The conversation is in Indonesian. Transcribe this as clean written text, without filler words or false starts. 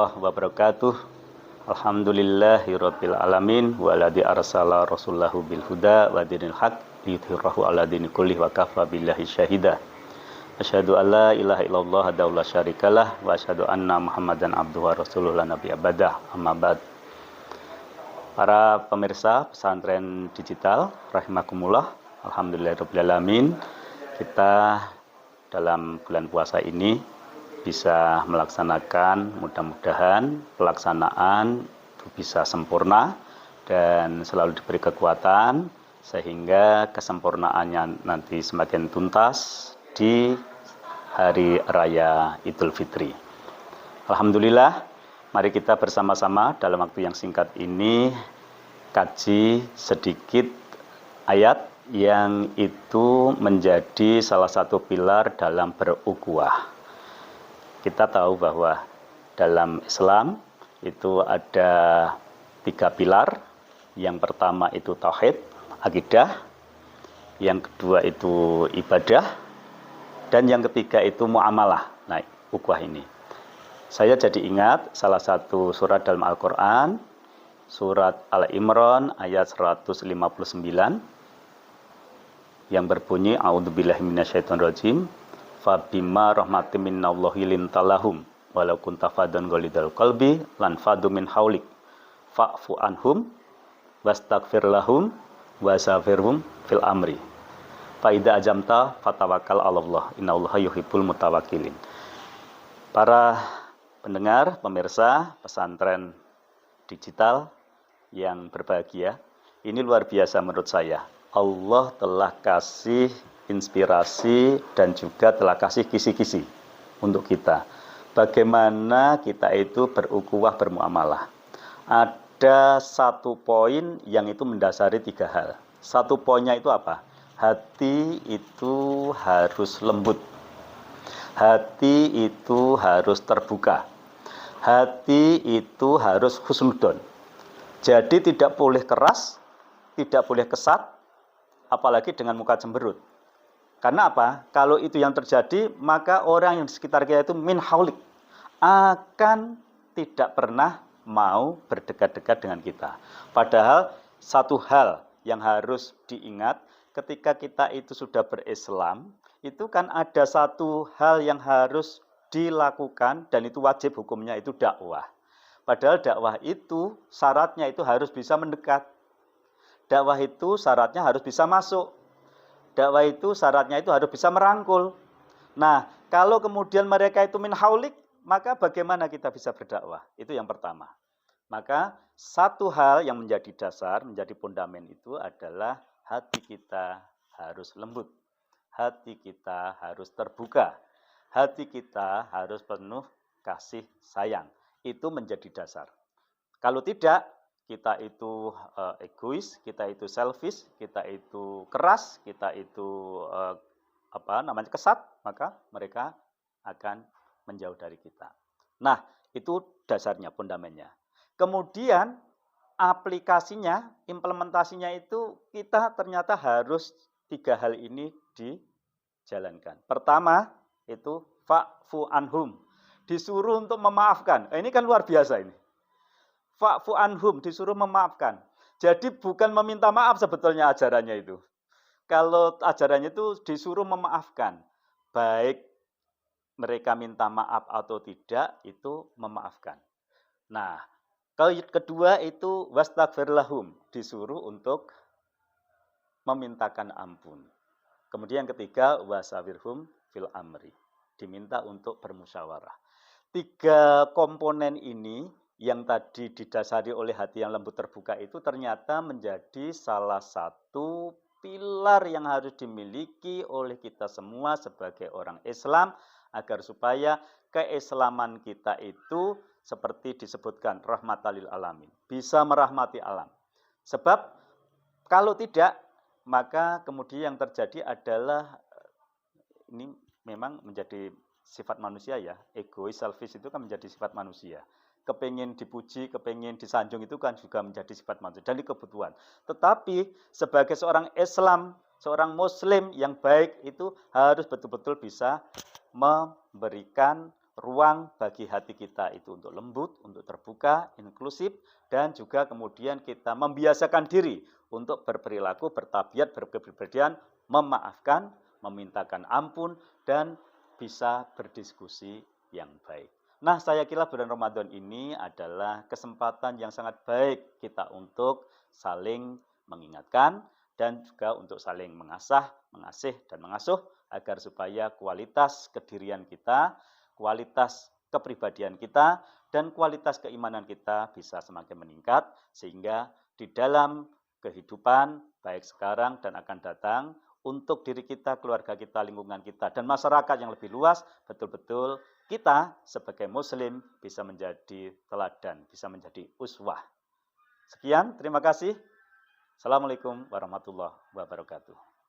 warahmatullahi wabarakatuh. Alhamdulillahirabbil alamin waladzi arsala rasulahu bil huda wa dinil haq liyudhhirahu 'ala dini kulli wa kafa billahi syahida. Asyhadu an la ilaha illallah wahdahu la syarikalah wa asyhadu anna Muhammadan abduhu wa rasuluhu la nabiyya ba'dah. Amma ba'd. Para pemirsa pesantren digital rahimakumullah, alhamdulillahirabbil alamin, kita dalam bulan puasa ini bisa melaksanakan, mudah-mudahan pelaksanaan itu bisa sempurna dan selalu diberi kekuatan sehingga kesempurnaannya nanti semakin tuntas di hari raya Idul Fitri. Alhamdulillah, mari kita bersama-sama dalam waktu yang singkat ini kaji sedikit ayat yang itu menjadi salah satu pilar dalam berukhuwah. Kita tahu bahwa dalam Islam itu ada 3 pilar. Yang pertama itu tauhid, akidah. Yang kedua itu ibadah. Dan yang ketiga itu muamalah. Nah, ukhuwah ini. Saya jadi ingat salah satu surat dalam Al-Quran, surat Al-Imran ayat 159, yang berbunyi, A'udzubillahi minasyaitonirrajim. Fabima rahmatim minallahi lintalahum walau kunta faddan ghalidal qalbi lan fadu min haulik fa'fu anhum wastaghfir lahum wasafirhum fil amri fa idza ajamta fatawakkal 'alallah innallaha yuhibbul mutawakkilin. Para pendengar, pemirsa pesantren digital yang berbahagia, ini luar biasa menurut saya. Allah telah kasih inspirasi dan juga telah kasih kisi-kisi untuk kita. Bagaimana kita itu berukhuwah bermuamalah. Ada satu poin yang itu mendasari 3 hal. Satu poinnya itu apa? Hati itu harus lembut. Hati itu harus terbuka. Hati itu harus husnudon. Jadi tidak boleh keras, tidak boleh kesat, apalagi dengan muka cemberut. Karena apa? Kalau itu yang terjadi, maka orang yang di sekitar kita itu min haulik akan tidak pernah mau berdekat-dekat dengan kita. Padahal satu hal yang harus diingat ketika kita itu sudah berislam, itu kan ada satu hal yang harus dilakukan dan itu wajib hukumnya, itu dakwah. Padahal dakwah itu syaratnya itu harus bisa mendekat. Dakwah itu syaratnya harus bisa masuk. Dakwah itu syaratnya itu harus bisa merangkul. Nah, kalau kemudian mereka itu min haulik, maka bagaimana kita bisa berdakwah? Itu yang pertama. Maka satu hal yang menjadi dasar, menjadi fondamen itu adalah hati kita harus lembut. Hati kita harus terbuka. Hati kita harus penuh kasih sayang. Itu menjadi dasar. Kalau tidak, kita itu egois, kita itu selfish, kita itu keras, kita itu kesat, maka mereka akan menjauh dari kita. Nah, itu dasarnya, fondamennya. Kemudian aplikasinya, implementasinya itu kita ternyata harus 3 hal ini dijalankan. Pertama itu fa'fu anhum, disuruh untuk memaafkan. Ini kan luar biasa ini. Fa'fu anhum, disuruh memaafkan. Jadi bukan meminta maaf sebetulnya ajarannya itu. Kalau ajarannya itu disuruh memaafkan. Baik mereka minta maaf atau tidak, itu memaafkan. Nah, kedua itu wastaghfir lahum, disuruh untuk memintakan ampun. Kemudian yang ketiga wasawirhum fil amri, diminta untuk bermusyawarah. 3 komponen ini yang tadi didasari oleh hati yang lembut terbuka itu ternyata menjadi salah satu pilar yang harus dimiliki oleh kita semua sebagai orang Islam agar supaya keislaman kita itu seperti disebutkan rahmatan lil alamin, bisa merahmati alam. Sebab kalau tidak, maka kemudian yang terjadi adalah ini memang menjadi sifat manusia ya, egois, selfish itu kan menjadi sifat manusia. Kepengen dipuji, kepengen disanjung itu kan juga menjadi sifat manusia, jadi kebutuhan. Tetapi sebagai seorang Islam, seorang Muslim yang baik itu harus betul-betul bisa memberikan ruang bagi hati kita itu untuk lembut, untuk terbuka, inklusif, dan juga kemudian kita membiasakan diri untuk berperilaku, bertabiat, berkepribadian, memaafkan, memintakan ampun, dan bisa berdiskusi yang baik. Nah, saya kira bulan Ramadan ini adalah kesempatan yang sangat baik kita untuk saling mengingatkan dan juga untuk saling mengasah, mengasih, dan mengasuh agar supaya kualitas kedirian kita, kualitas kepribadian kita, dan kualitas keimanan kita bisa semakin meningkat, sehingga di dalam kehidupan, baik sekarang dan akan datang, untuk diri kita, keluarga kita, lingkungan kita, dan masyarakat yang lebih luas, betul-betul kita sebagai muslim bisa menjadi teladan, bisa menjadi uswah. Sekian, terima kasih. Assalamualaikum warahmatullahi wabarakatuh.